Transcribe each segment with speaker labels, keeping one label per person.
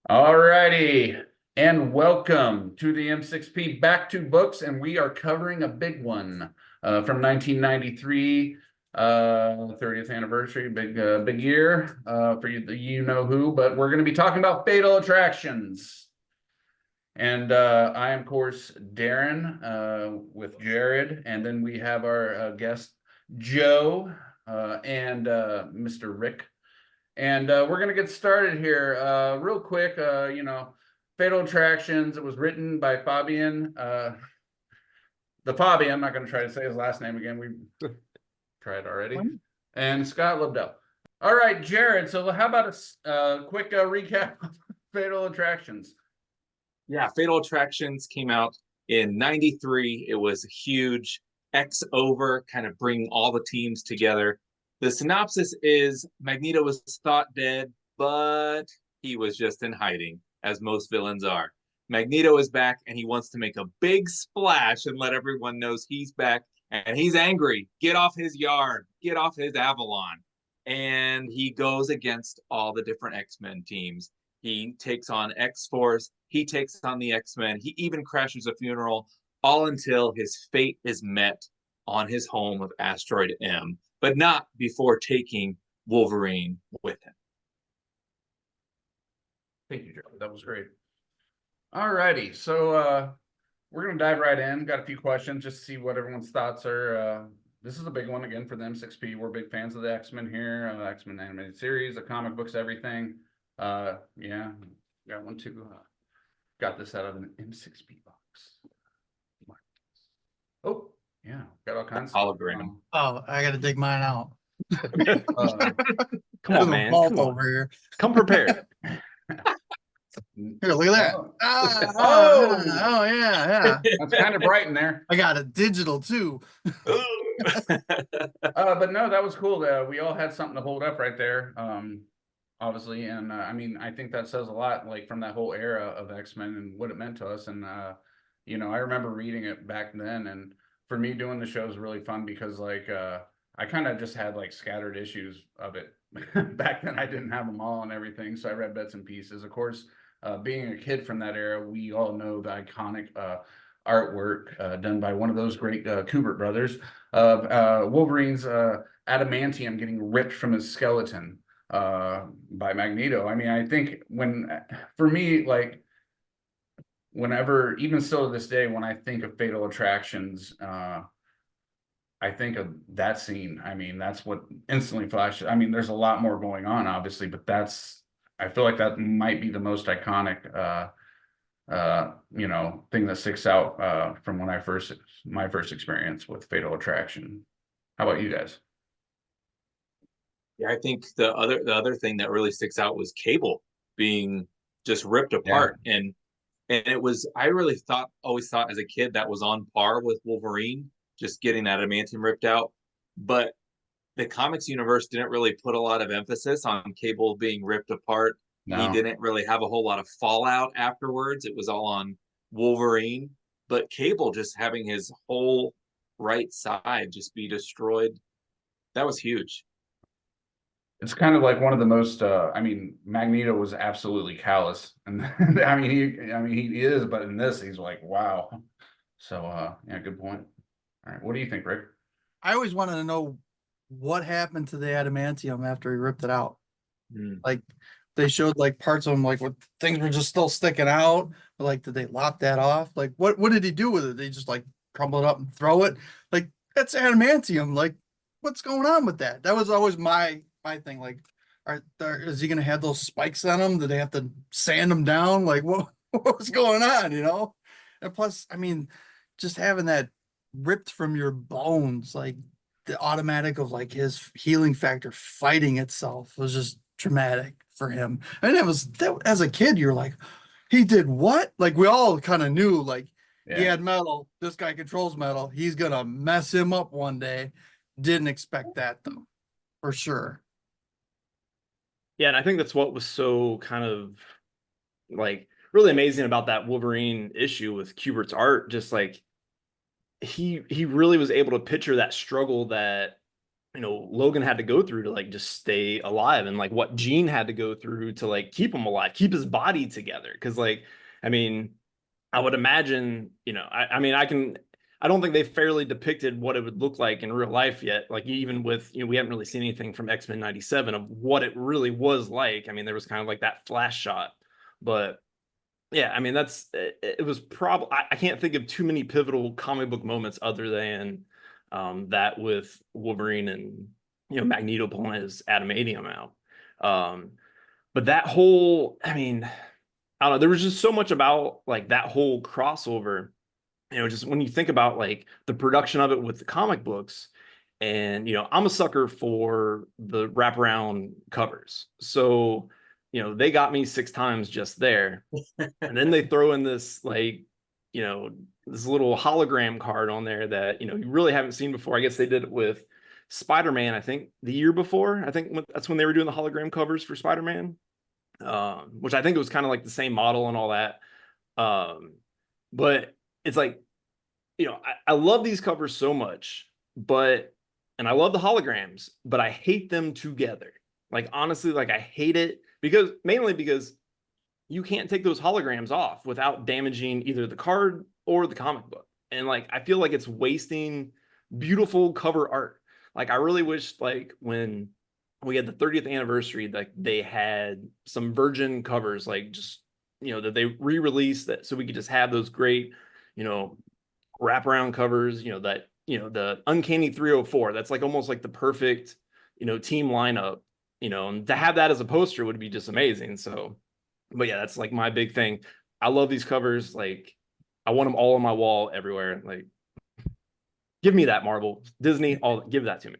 Speaker 1: Alrighty, and welcome to the M6P Back to Books, and we are covering a big one from 1993, 30th anniversary, big year for you know who, but we're going to be talking about Fatal Attractions. And I am, of course, Darrin with Jared, and then we have our guest Joe and Mr. Rick. And we're going to get started here real quick. Fatal Attractions. It was written by Fabian. The Fabian, I'm not going to try to say his last name again. We tried already. And Scott Lobdell. All right, Jared. So how about a quick recap of Fatal Attractions?
Speaker 2: Yeah, Fatal Attractions came out in '93. It was huge. X over, kind of bringing all the teams together. The synopsis is Magneto was thought dead, but he was just in hiding, as most villains are. Magneto is back, and he wants to make a big splash and let everyone know he's back, and he's angry. Get off his yard. Get off his Avalon. And he goes against all the different X-Men teams. He takes on X-Force. He takes on the X-Men. He even crashes a funeral, all until his fate is met on his home of Asteroid M, but not before taking Wolverine with him.
Speaker 1: Thank you, Joe. That was great. All righty. So we're going to dive right in. Got a few questions just to see what everyone's thoughts are. This is a big one again for the M6P. We're big fans of the X-Men here, X-Men animated series, the comic books, everything. Yeah, got one too. Got this out of an M6P box. Oh, yeah, got all kinds of
Speaker 2: hologram.
Speaker 3: I got to dig mine out.
Speaker 4: Come on, man. Come on.
Speaker 3: Over here.
Speaker 4: Come prepared.
Speaker 3: Here, look at that.
Speaker 1: Oh,
Speaker 3: yeah.
Speaker 1: That's kind of bright in there.
Speaker 3: I got a digital too.
Speaker 1: But no, that was cool. We all had something to hold up right there. Obviously, and I mean, I think that says a lot, like from that whole era of X-Men and what it meant to us. And I remember reading it back then, and for me, doing the show is really fun because like I kind of just had like scattered issues of it back then. I didn't have them all and everything, so I read bits and pieces. Of course, being a kid from that era, we all know the iconic artwork done by one of those great Kubert brothers of Wolverine's adamantium getting ripped from his skeleton by Magneto. I mean, I think for me, like, whenever, even still to this day, when I think of Fatal Attractions, I think of that scene. I mean, that's what instantly flashes. I mean, there's a lot more going on, obviously, but I feel like that might be the most iconic, thing that sticks out from when my first experience with Fatal Attraction. How about you guys?
Speaker 2: Yeah, I think the other thing that really sticks out was Cable being just ripped apart. Yeah. And it was, I really always thought as a kid that was on par with Wolverine, just getting that adamantium ripped out. But the comics universe didn't really put a lot of emphasis on Cable being ripped apart. No. He didn't really have a whole lot of fallout afterwards. It was all on Wolverine. But Cable just having his whole right side just be destroyed, that was huge.
Speaker 1: It's kind of like one of the most. Magneto was absolutely callous, and he is, but in this, he's like, wow. So, yeah, good point. All right, what do you think, Rick?
Speaker 3: I always wanted to know what happened to the adamantium after he ripped it out. Like, they showed like parts of him, like what things were just still sticking out. But, like, did they lop that off? Like, what did he do with it? They just like crumble it up and throw it. Like, that's adamantium. Like, what's going on with that? That was always my thing. Like, is he gonna have those spikes on him? Do they have to sand him down? Like, what's going on? And plus, I mean, just having that ripped from your bones, like the automatic of like his healing factor fighting itself was just traumatic for him. And that as a kid, you're like, he did what? Like, we all kind of knew, like, he had metal. This guy controls metal. He's gonna mess him up one day. Didn't expect that though, for sure.
Speaker 4: Yeah, and I think that's what was so kind of like really amazing about that Wolverine issue with Kubert's art. Just like he really was able to picture that struggle that, you know, Logan had to go through to like just stay alive, and like what Jean had to go through to like keep him alive, keep his body together. Because like, I mean, I would imagine, you know, I mean, I don't think they fairly depicted what it would look like in real life yet. Like even with, you know, we haven't really seen anything from X-Men 97 of what it really was like. I mean, there was kind of like that flash shot, but yeah, I mean, it was probably, I can't think of too many pivotal comic book moments other than that with Wolverine and, you know, Magneto pulling his adamantium out. But that whole, I mean, I don't know, there was just so much about like that whole crossover, you know, just when you think about like the production of it with the comic books. And, you know, I'm a sucker for the wraparound covers. So, you know, they got me 6 times just there. And then they throw in this, like, you know, this little hologram card on there that, you know, you really haven't seen before. I guess they did it with Spider-Man, I think the year before. I think that's when they were doing the hologram covers for Spider-Man, which I think it was kind of like the same model and all that. But it's like, you know, I love these covers so much, and I love the holograms, but I hate them together. Like, honestly, like I hate it mainly because you can't take those holograms off without damaging either the card or the comic book. And like, I feel like it's wasting beautiful cover art. Like, I really wish like when we had the 30th anniversary, like they had some virgin covers, like just, you know, that they re-released that so we could just have those great, you know, wraparound covers, you know, that, you know, the Uncanny 304, that's like almost like the perfect, you know, team lineup, you know, and to have that as a poster would be just amazing. So, but yeah, that's like my big thing. I love these covers. Like, I want them all on my wall everywhere. Like, give me that, Marvel, Disney, give that to me.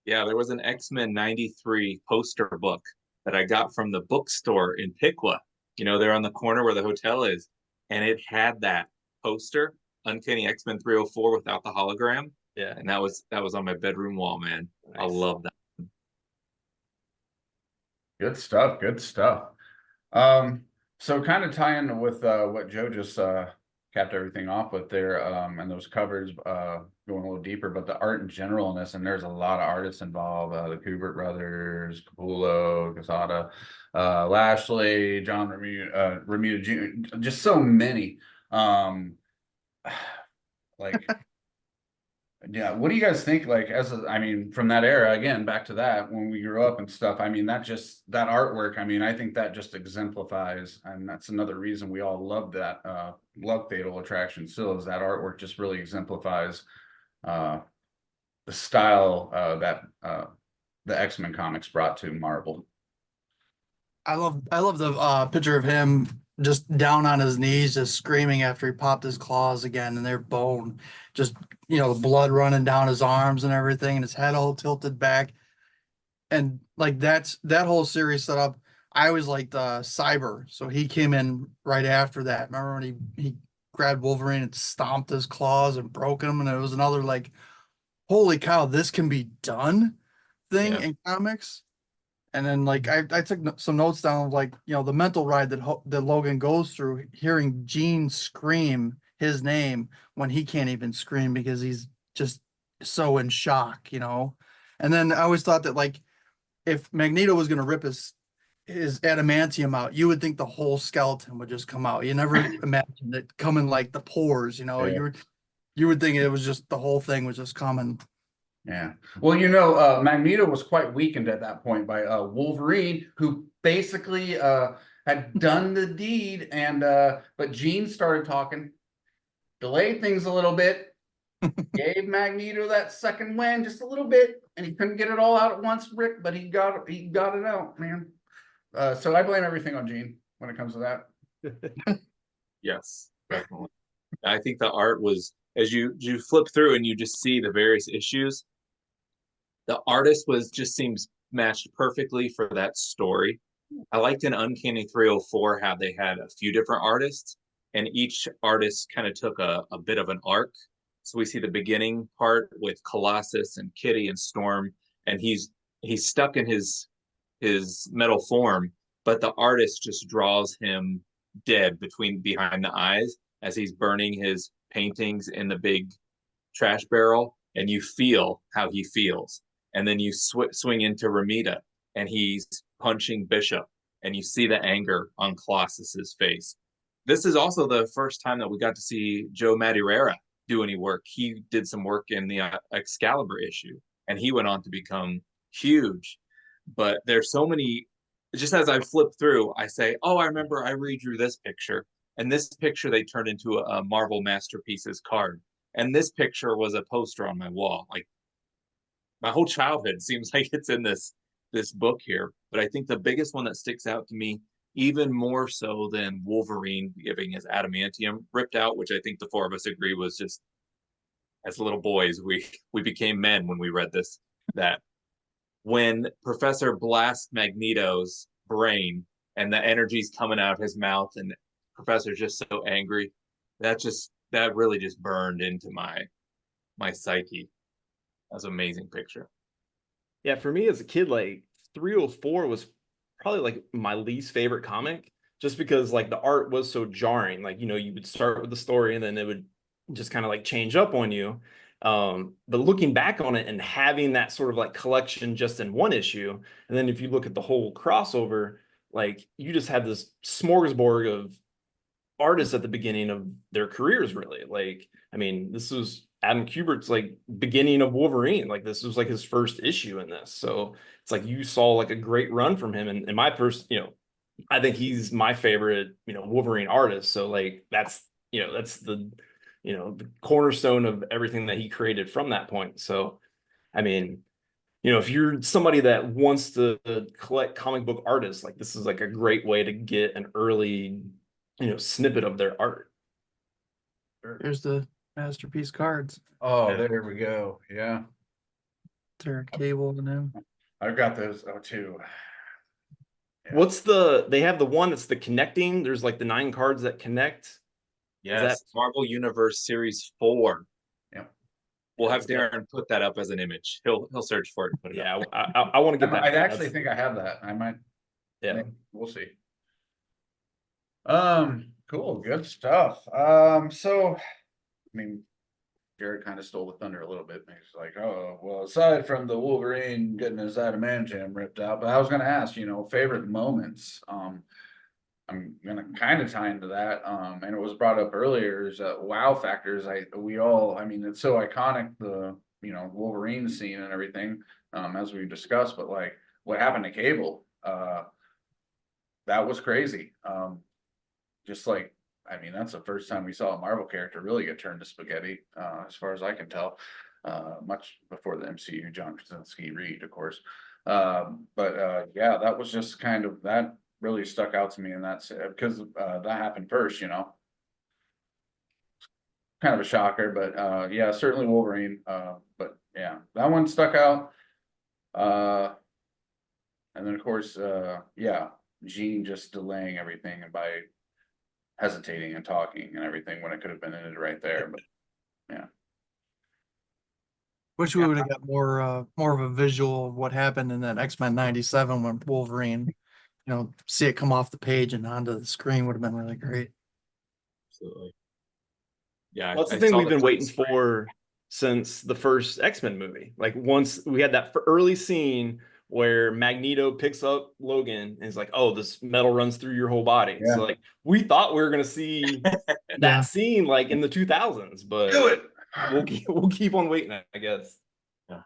Speaker 2: Yeah, there was an X-Men 93 poster book that I got from the bookstore in Piqua. You know, they're on the corner where the hotel is. And it had that poster, Uncanny X-Men 304 without the hologram.
Speaker 4: Yeah.
Speaker 2: And that was on my bedroom wall, man.
Speaker 4: Nice.
Speaker 2: I love that.
Speaker 1: Good stuff. Good stuff. So kind of tying with what Joe just capped everything off with there, and those covers going a little deeper, but the art in general in this, and there's a lot of artists involved, the Kubert brothers, Capullo, Quesada, Lashley, John Remuda Jr., just so many. Like, yeah, what do you guys think? Like, I mean, from that era, again, back to that when we grew up and stuff. I mean, that artwork. I mean, I think that just exemplifies, and that's another reason we all love that. Love Fatal Attraction still, is that artwork just really exemplifies the style that the X-Men comics brought to Marvel.
Speaker 3: I love the picture of him just down on his knees, just screaming after he popped his claws again, and they're bone, just, you know, the blood running down his arms and everything, and his head all tilted back. And like that whole series set up. I always liked Cyber, so he came in right after that. Remember when he grabbed Wolverine and stomped his claws and broke him, and it was another like, holy cow, this can be done thing in comics. And then like I took some notes down of like, you know, the mental ride that Logan goes through, hearing Jean scream his name when he can't even scream because he's just so in shock, you know. And then I always thought that like if Magneto was gonna rip his adamantium out, you would think the whole skeleton would just come out. You never imagined it coming like the pores, you know.
Speaker 1: Yeah.
Speaker 3: You would think it was just the whole thing was just coming.
Speaker 1: Yeah. Well, you know, Magneto was quite weakened at that point by Wolverine, who basically had done the deed, and but Jean started talking, delayed things a little bit, gave Magneto that second wind just a little bit, and he couldn't get it all out at once, Rick, but he got it out, man. So I blame everything on Jean when it comes to that.
Speaker 2: Yes, definitely. I think the art was, as you flip through and you just see the various issues, the artist just seems matched perfectly for that story. I liked in Uncanny 304 how they had a few different artists, and each artist kind of took a bit of an arc. So we see the beginning part with Colossus and Kitty and Storm, and he's stuck in his metal form, but the artist just draws him dead behind the eyes as he's burning his paintings in the big trash barrel, and you feel how he feels. And then you swing into Ramita, and he's punching Bishop, and you see the anger on Colossus's face. This is also the first time that we got to see Joe Madureira do any work. He did some work in the Excalibur issue, and he went on to become huge. But there's so many, just as I flip through, I say, oh, I remember I redrew this picture. And this picture they turned into a Marvel Masterpieces card. And this picture was a poster on my wall. Like, my whole childhood seems like it's in this book here. But I think the biggest one that sticks out to me, even more so than Wolverine giving his adamantium ripped out, which I think the four of us agree was just, as little boys, we became men when we read this, that when Professor blasts Magneto's brain and the energy's coming out his mouth and Professor's just so angry, that really just burned into my psyche. That's an amazing picture.
Speaker 4: Yeah, for me as a kid, like 304 was probably like my least favorite comic, just because like the art was so jarring. Like, you would start with the story and then it would just kind of like change up on you. But looking back on it and having that sort of like collection just in one issue, and then if you look at the whole crossover, like you just had this smorgasbord of artists at the beginning of their careers, really. Like, I mean, this was Adam Kubert's like beginning of Wolverine. Like, this was like his first issue in this. So it's like you saw like a great run from him. And my I think he's my favorite, Wolverine artist. So like that's the the cornerstone of everything that he created from that point. So I mean, if you're somebody that wants to collect comic book artists, like this is like a great way to get an early snippet of their art.
Speaker 3: There's the masterpiece cards.
Speaker 1: Oh, there we go. Yeah.
Speaker 3: There Cable and them.
Speaker 1: I've got those too.
Speaker 4: Yeah. They have the one that's the connecting. There's like the 9 cards that connect.
Speaker 2: Yes, Marvel Universe Series 4.
Speaker 1: Yeah.
Speaker 2: We'll have Darrin put that up as an image. He'll search for it and put it up.
Speaker 4: I want to get that.
Speaker 1: I actually think I have that. I might.
Speaker 4: Yeah.
Speaker 1: We'll see. Cool, good stuff. So I mean, Jared kind of stole the thunder a little bit. He's like, oh, well, aside from the Wolverine getting his adamantium ripped out, but I was going to ask, favorite moments. I'm going to kind of tie into that. And it was brought up earlier is wow factors. I mean, it's so iconic, the, Wolverine scene and everything, as we discussed, but like what happened to Cable, that was crazy. Just like, I mean, that's the first time we saw a Marvel character really get turned to spaghetti, as far as I can tell, much before the MCU, John Krasinski, Reed, of course. But yeah, that was just kind of, that really stuck out to me, and that's because that happened first, kind of a shocker, but yeah, certainly Wolverine. But yeah, that one stuck out. And then of course, yeah, Jean just delaying everything and by hesitating and talking and everything when it could have been ended right there. But yeah.
Speaker 3: Wish we would have got more of a visual of what happened in that X-Men 97 when Wolverine, see it come off the page and onto the screen would have been really great.
Speaker 2: Absolutely. Yeah.
Speaker 4: That's the thing we've been waiting for since the first X-Men movie. Like once we had that early scene where Magneto picks up Logan and is like, oh, this metal runs through your whole body. Yeah. So like we thought we were gonna see that scene like in the 2000s, but
Speaker 1: do it.
Speaker 4: We'll keep on waiting, I guess.
Speaker 2: Yeah.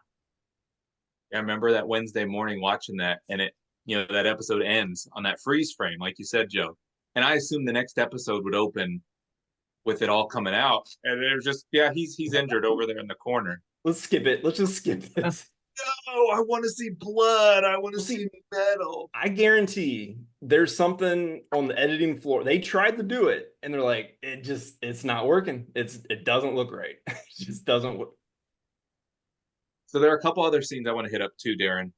Speaker 2: I remember that Wednesday morning watching that, and it, that episode ends on that freeze frame, like you said, Joe. And I assumed the next episode would open with it all coming out, and it was just, yeah, he's injured over there in the corner.
Speaker 4: Let's skip it. Let's just skip it.
Speaker 2: No, I want to see blood. I want to see metal.
Speaker 4: I guarantee there's something on the editing floor. They tried to do it, and they're like, it's not working. It doesn't look right. It just doesn't work.
Speaker 2: So there are a couple other scenes I want to hit up too, Darrin.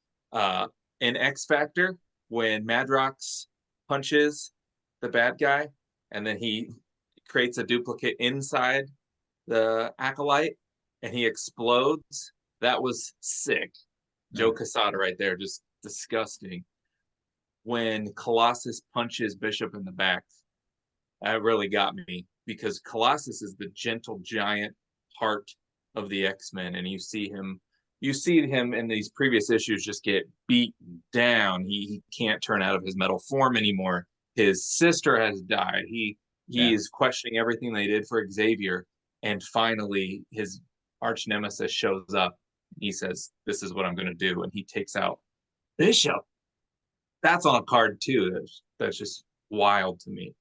Speaker 2: In X Factor, when Madrox punches the bad guy, and then he creates a duplicate inside the acolyte, and he explodes. That was sick. Joe Quesada right there, just disgusting. When Colossus punches Bishop in the back, that really got me. because Colossus is the gentle giant heart of the X-Men, and you see him in these previous issues just get beaten down. He can't turn out of his metal form anymore. His sister has died. He is questioning everything they did for Xavier, and finally his arch nemesis shows up. He says, "This is what I'm going to do," and he takes out Bishop. That's on a card too. That's just wild to me.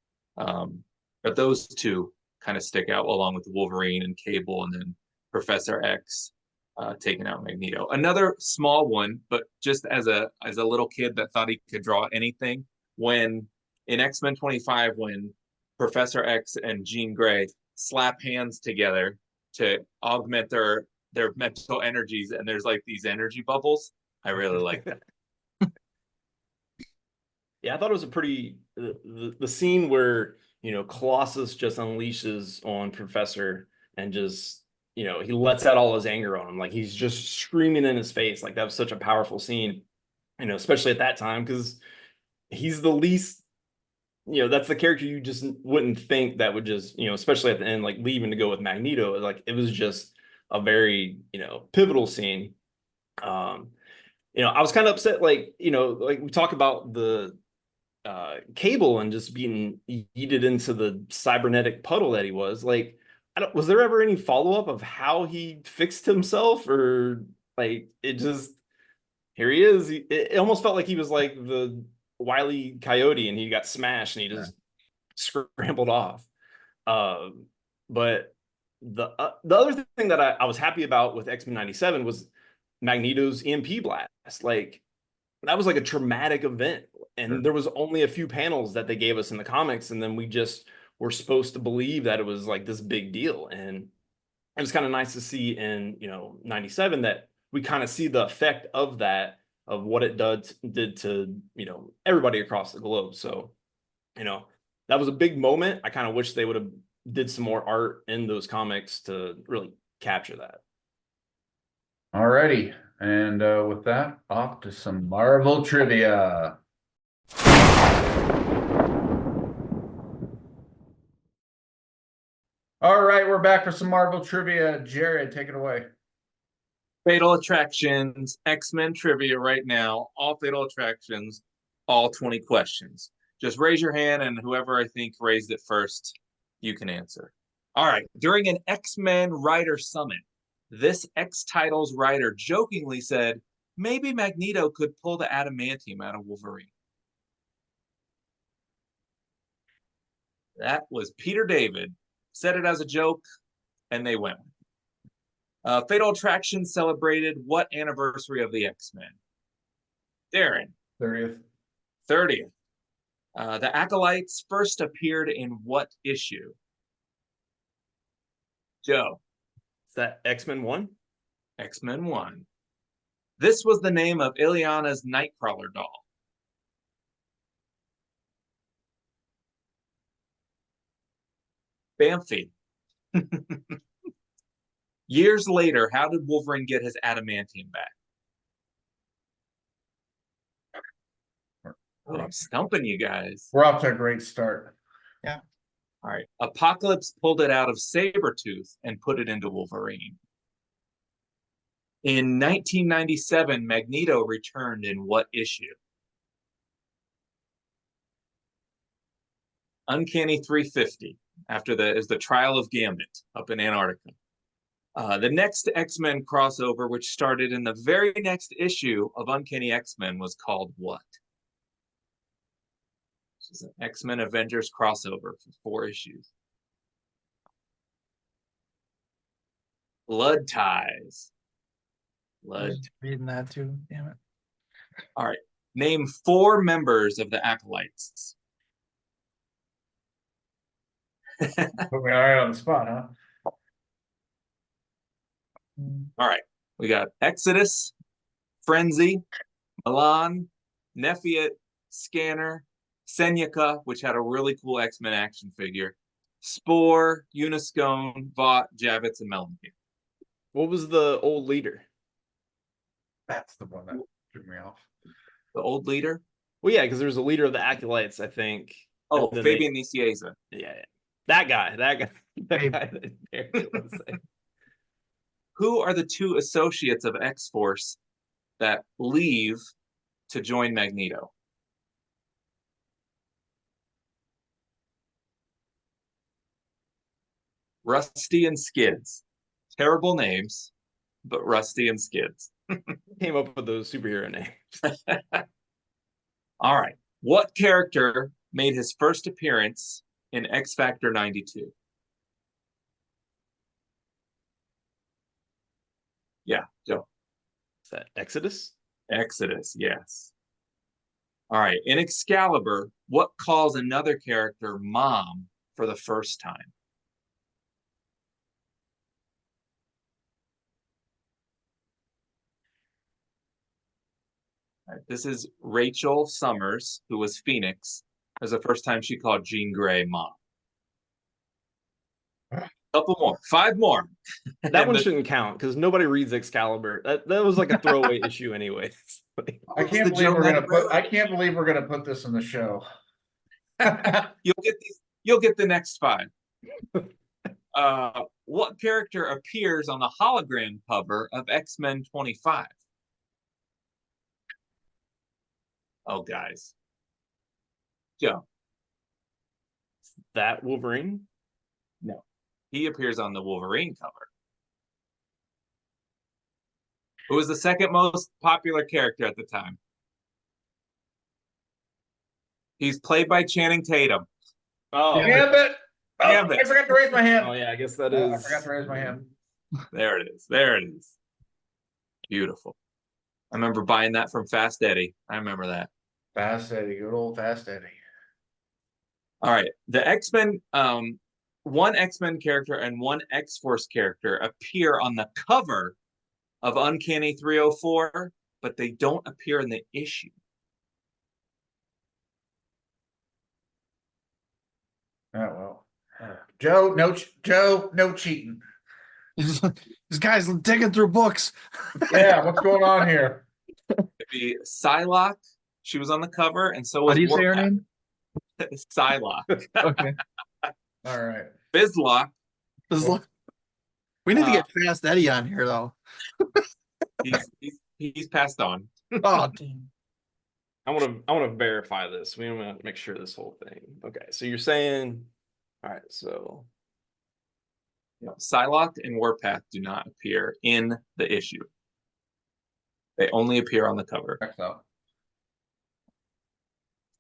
Speaker 2: But those two kind of stick out, along with Wolverine and Cable, and then Professor X taking out Magneto. Another small one, but just as a little kid that thought he could draw anything, when in X-Men 25, when Professor X and Jean Grey slap hands together to augment their mental energies, and there's like these energy bubbles. I really like that.
Speaker 4: Yeah, I thought it was a pretty the scene where, you know, Colossus just unleashes on Professor and just, you know, he lets out all his anger on him. Like he's just screaming in his face. Like that was such a powerful scene, you know, especially at that time, because he's the least, you know, that's the character you just wouldn't think that would just, you know, especially at the end, like leaving to go with Magneto. Like it was just a very, you know, pivotal scene. You know, I was kind of upset, like, you know, like we talk about the Cable and just being yeeted into the cybernetic puddle that he was. Like, was there ever any follow-up of how he fixed himself, or like it just, here he is. It almost felt like he was like the Wile E. Coyote and he got smashed and he just scrambled off. But the other thing that I was happy about with X-Men 97 was Magneto's EMP blast. Like that was like a traumatic event, and there was only a few panels that they gave us in the comics, and then we just were supposed to believe that it was like this big deal. And it was kind of nice to see in, you know, 97 that we kind of see the effect of that, of what it did to, you know, everybody across the globe. So, you know, that was a big moment. I kind of wish they would have did some more art in those comics to really capture that.
Speaker 1: Alrighty, and with that, off to some Marvel trivia. All right, we're back for some Marvel trivia. Jared, take it away.
Speaker 2: Fatal Attractions, X-Men trivia right now. All Fatal Attractions, all 20 questions. Just raise your hand, and whoever I think raised it first, you can answer. All right. During an X-Men writer summit, this X-Titles writer jokingly said, maybe Magneto could pull the adamantium out of Wolverine. That was Peter David. Said it as a joke, and they went. Fatal Attraction celebrated what anniversary of the X-Men? Darrin.
Speaker 1: 30th.
Speaker 2: 30th. The Acolytes first appeared in what issue? Joe.
Speaker 4: Is that X-Men 1?
Speaker 2: X-Men 1. This was the name of Illyana's Nightcrawler doll. Bamfy. Years later, how did Wolverine get his adamantium back? Oh, I'm stumping you guys.
Speaker 1: We're off to a great start.
Speaker 3: Yeah.
Speaker 2: All right. Apocalypse pulled it out of Sabretooth and put it into Wolverine. In 1997, Magneto returned in what issue? Uncanny 350, after the trial of Gambit up in Antarctica. The next X-Men crossover, which started in the very next issue of Uncanny X-Men, was called what? This is an X-Men Avengers crossover for 4 issues. Blood Ties.
Speaker 3: I was reading that too. Damn it.
Speaker 2: All right. Name 4 members of the Acolytes.
Speaker 1: Put me all right on the spot, huh?
Speaker 2: All right. We got Exodus, Frenzy, Milan, Nephiot, Scanner, Seneca, which had a really cool X-Men action figure, Spore, Uniscone, Vought, Javits, and Mellencamp.
Speaker 4: What was the old leader?
Speaker 1: That's the one that threw me off.
Speaker 2: The old leader?
Speaker 4: Well, yeah, because there was a leader of the Acolytes, I think.
Speaker 2: Oh,
Speaker 4: and then
Speaker 2: Fabian Nicieza.
Speaker 4: Yeah. That guy. That
Speaker 3: Hey.
Speaker 4: guy that Darrin didn't want to say.
Speaker 2: Who are the two associates of X-Force that leave to join Magneto? Rusty and Skids. Terrible names, but Rusty and Skids.
Speaker 4: Came up with those superhero names.
Speaker 2: All right. What character made his first appearance in X Factor 92? Yeah, Joe.
Speaker 4: Is that Exodus?
Speaker 2: Exodus, yes. All right. In Excalibur, what calls another character Mom for the first time? All right, this is Rachel Summers, who was Phoenix. It was the first time she called Jean Grey Mom. Couple more, 5 more.
Speaker 4: That one shouldn't count because nobody reads Excalibur. That was like a throwaway issue anyway.
Speaker 1: I can't believe we're gonna put this in the show.
Speaker 2: You'll get the next 5. What character appears on the hologram cover of X-Men 25? Oh, guys. Joe.
Speaker 4: That Wolverine?
Speaker 2: No. He appears on the Wolverine cover. Who was the second most popular character at the time? He's played by Channing Tatum.
Speaker 4: Oh,
Speaker 1: Gambit! Oh,
Speaker 2: Gambit.
Speaker 1: I forgot to raise my hand.
Speaker 4: oh yeah, I guess that
Speaker 1: Oh,
Speaker 4: is.
Speaker 1: I forgot to raise my hand.
Speaker 2: There it is. There it is. Beautiful. I remember buying that from Fast Eddie. I remember that.
Speaker 1: Fast Eddie, good old Fast Eddie.
Speaker 2: All right. The X-Men, one X-Men character and one X-Force character appear on the cover of Uncanny 304, but they don't appear in the issue.
Speaker 1: Oh well. Joe, no cheating.
Speaker 3: This guy's digging through books.
Speaker 1: Yeah, what's going on here?
Speaker 2: It'd be Psylocke. She was on the cover, and so
Speaker 3: How
Speaker 2: was
Speaker 3: do you say her
Speaker 2: Warpath.
Speaker 3: name?
Speaker 2: Psylocke.
Speaker 3: Okay.
Speaker 1: All right.
Speaker 2: Bizlock.
Speaker 3: We need to get Fast Eddie on here though.
Speaker 2: He's passed on.
Speaker 3: Oh, damn.
Speaker 4: I want to verify this. We want to make sure this whole thing. Okay, so you're saying, all right, so
Speaker 2: Psylocke and Warpath do not appear in the issue. They only appear on the cover.
Speaker 1: Excellent.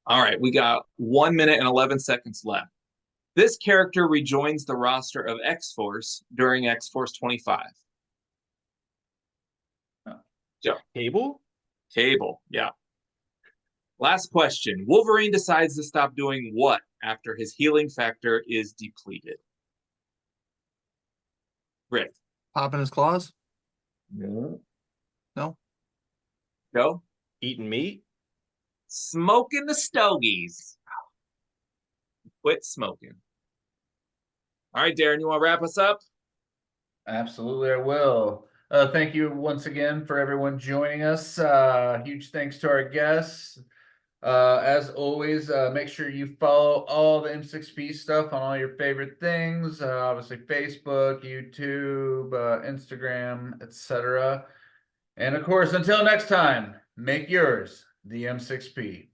Speaker 2: All right, we got 1 minute and 11 seconds left. This character rejoins the roster of X-Force during X-Force 25. Joe.
Speaker 4: Cable?
Speaker 2: Cable, yeah. Last question. Wolverine decides to stop doing what after his healing factor is depleted? Rick.
Speaker 3: Popping his claws?
Speaker 2: No.
Speaker 3: No.
Speaker 2: Joe.
Speaker 4: Eating meat?
Speaker 2: Smoking the stogies. Quit smoking. All right, Darrin, you want to wrap us up?
Speaker 1: Absolutely, I will. Thank you once again for everyone joining us. Huge thanks to our guests. As always, make sure you follow all the M6P stuff on all your favorite things. Obviously, Facebook, YouTube, Instagram, etc. And of course, until next time, make yours the M6P.